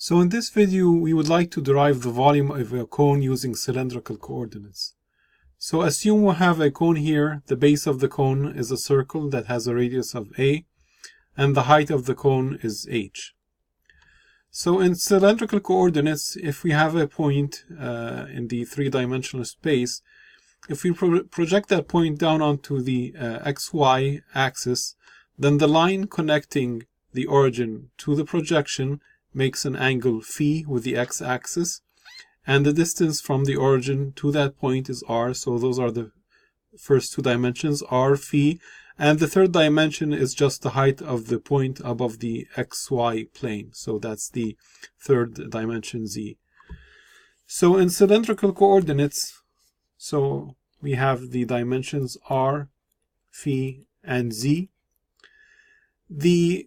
So in this video, we would like to derive the volume of a cone using cylindrical coordinates. So assume we have a cone here. The base of the cone is a circle that has a radius of a, and the height of the cone is h. So in cylindrical coordinates, if we have a point in the three-dimensional space, if we project that point down onto the xy axis, then the line connecting the origin to the projection makes an angle phi with the x-axis, and the distance from the origin to that point is r. So those are the first two dimensions, r, phi, and the third dimension is just the height of the point above the xy plane. So that's the third dimension, z. So in cylindrical coordinates, so we have the dimensions r, phi, and z. The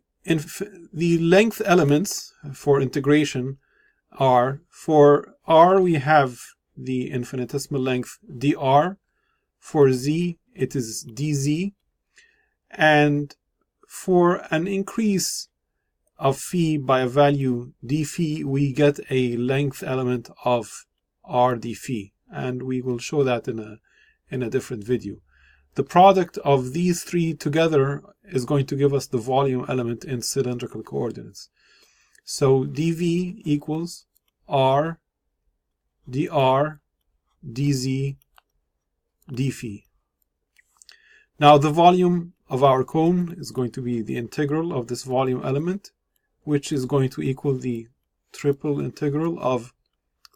length elements for integration are, for r we have the infinitesimal length dr, for z it is dz, and for an increase of phi by a value d phi, we get a length element of r d phi, and we will show that in a different video. The product of these three together is going to give us the volume element in cylindrical coordinates. So dv equals r dr dz d phi. Now the volume of our cone is going to be the integral of this volume element, which is going to equal the triple integral of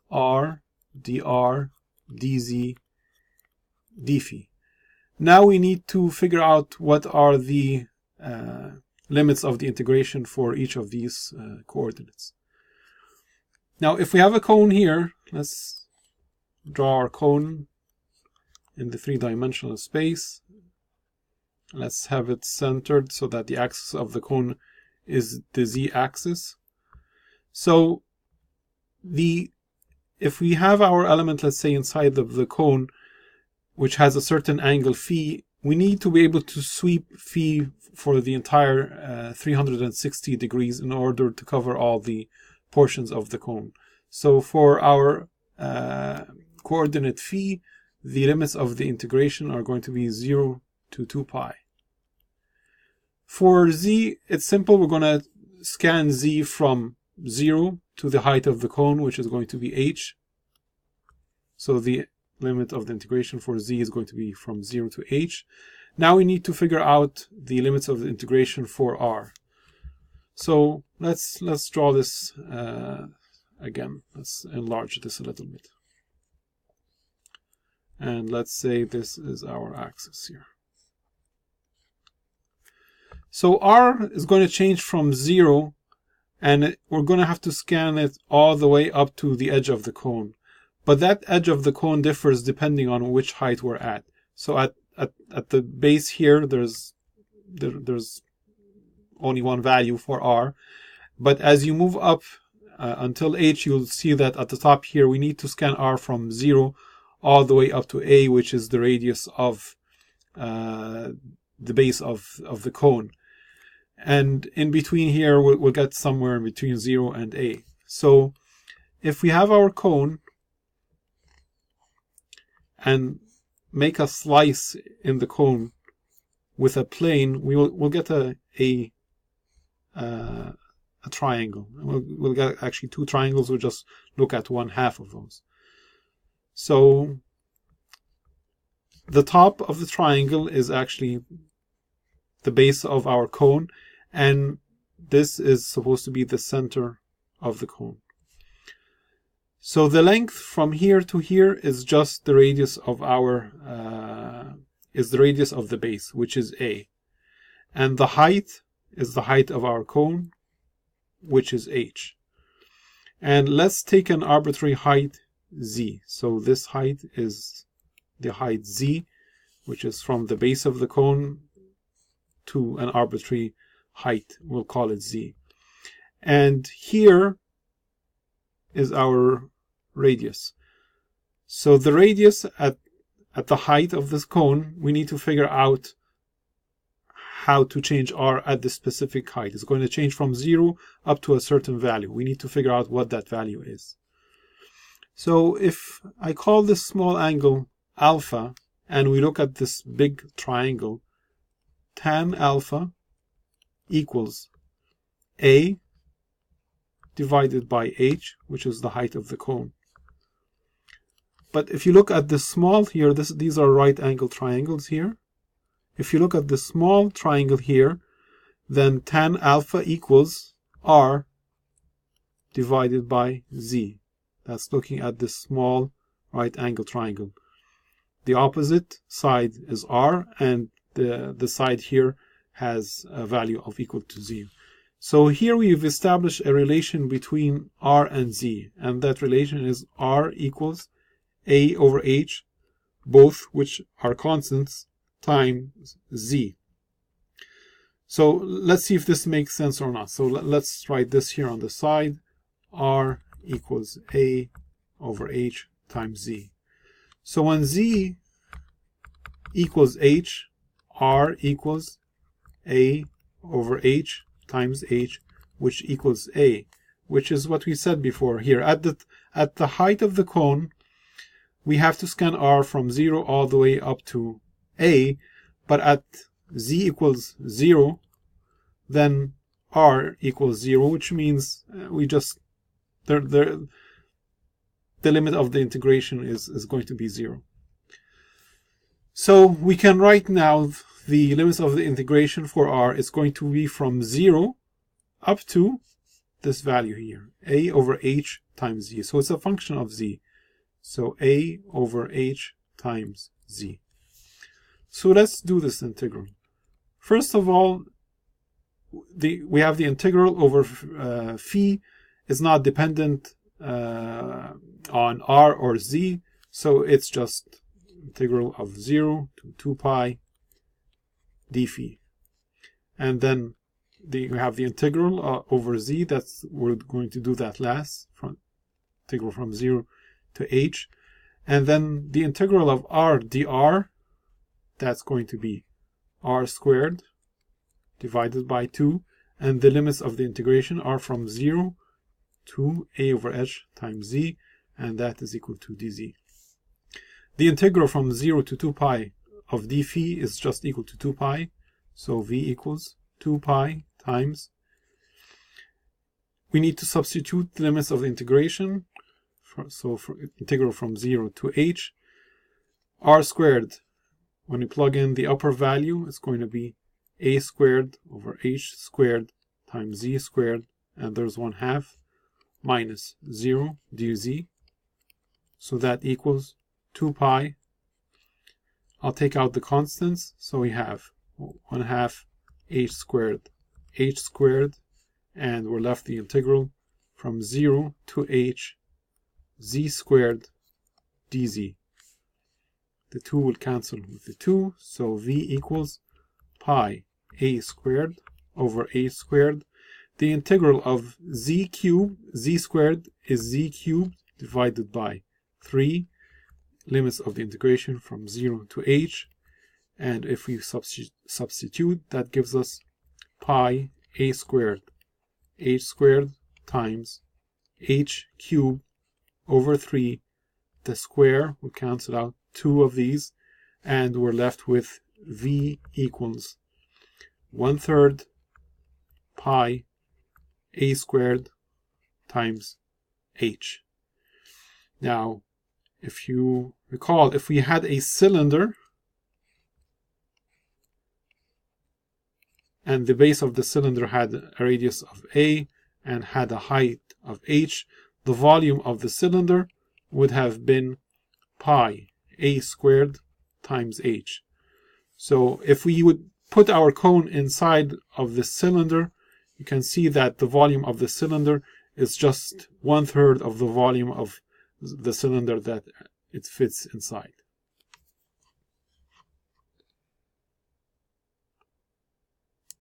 r dr dz d phi. Now we need to figure out what are the limits of the integration for each of these coordinates. Now if we have a cone here, let's draw our cone in the three-dimensional space. Let's have it centered so that the axis of the cone is the z-axis. So if we have our element, let's say, inside of the cone, which has a certain angle phi, we need to be able to sweep phi for the entire 360 degrees in order to cover all the portions of the cone. So for our coordinate phi, the limits of the integration are going to be 0 to 2 pi. For z, it's simple. We're going to scan z from 0 to the height of the cone, which is going to be h. So the limit of the integration for z is going to be from 0 to h. Now we need to figure out the limits of the integration for r. So let's draw this again. Let's enlarge this a little bit. And let's say this is our axis here. So r is going to change from 0, and we're going to have to scan it all the way up to the edge of the cone. But that edge of the cone differs depending on which height we're at. So at the base here, there's only one value for r. But as you move up until h, you'll see that at the top here, we need to scan r from 0 all the way up to a, which is the radius of the base of the cone. And in between here, we'll get somewhere in between 0 and a. So if we have our cone and make a slice in the cone with a plane, we'll get a triangle. We'll get actually two triangles. We'll just look at one half of those. So the top of the triangle is actually the base of our cone, and this is supposed to be the center of the cone. So the length from here to here is just the radius of our of the base, which is a, and the height is the height of our cone, which is h. And let's take an arbitrary height z. So this height is the height z, which is from the base of the cone to an arbitrary height. We'll call it z. And here is our radius. So the radius at the height of this cone, we need to figure out how to change r at the specific height. It's going to change from 0 up to a certain value. We need to figure out what that value is. So if I call this small angle alpha, and we look at this big triangle, tan alpha equals A divided by h, which is the height of the cone. But if you look at the small here, these are right angle triangles here. If you look at the small triangle here, then tan alpha equals r divided by z. That's looking at this small right angle triangle. The opposite side is r, and the side here has a value of equal to z. So here we've established a relation between r and z, and that relation is r equals a over h, both which are constants, times z. So let's see if this makes sense or not. So let's write this here on the side. R equals a over h times z. So when z equals h, r equals a over h times h, which equals a, which is what we said before here. At the height of the cone, we have to scan r from 0 all the way up to a, but at z equals 0, then r equals 0, which means we just the limit of the integration is going to be 0. So we can write now the limits of the integration for r is going to be from 0 up to this value here, a over h times z. So it's a function of z. So a over h times z. So let's do this integral. First of all, we have the integral over phi is not dependent on r or z, so it's just integral of 0 to 2 pi d phi. And then we have the integral over z. We're going to do that last, from integral from 0 to h. And then the integral of r dr, that's going to be r squared divided by 2, and the limits of the integration are from 0 to a over h times z, and that is equal to dz. The integral from 0 to 2 pi of d phi is just equal to 2 pi, so v equals 2 pi times. We need to substitute the limits of the integration, so for integral from 0 to h. R squared, when we plug in the upper value, it's going to be a squared over h squared times z squared, and there's 1/2 minus 0 dz. So that equals 2 pi. I'll take out the constants, so we have 1/2 h squared, and we're left the integral from 0 to h z squared dz. The 2 will cancel with the 2, so v equals pi a squared over h squared. The integral of z cubed, z squared is z cubed divided by 3, limits of the integration from 0 to h, and if we substitute, that gives us pi a squared h squared times h cubed over 3. The square will cancel out 2 of these, and we're left with v equals 1/3 pi a squared times h. Now, if you recall, if we had a cylinder and the base of the cylinder had a radius of a and had a height of h, the volume of the cylinder would have been pi a squared times h. So if we would put our cone inside of the cylinder, you can see that the volume of the cylinder is just 1/3 of the volume of the cylinder that it fits inside.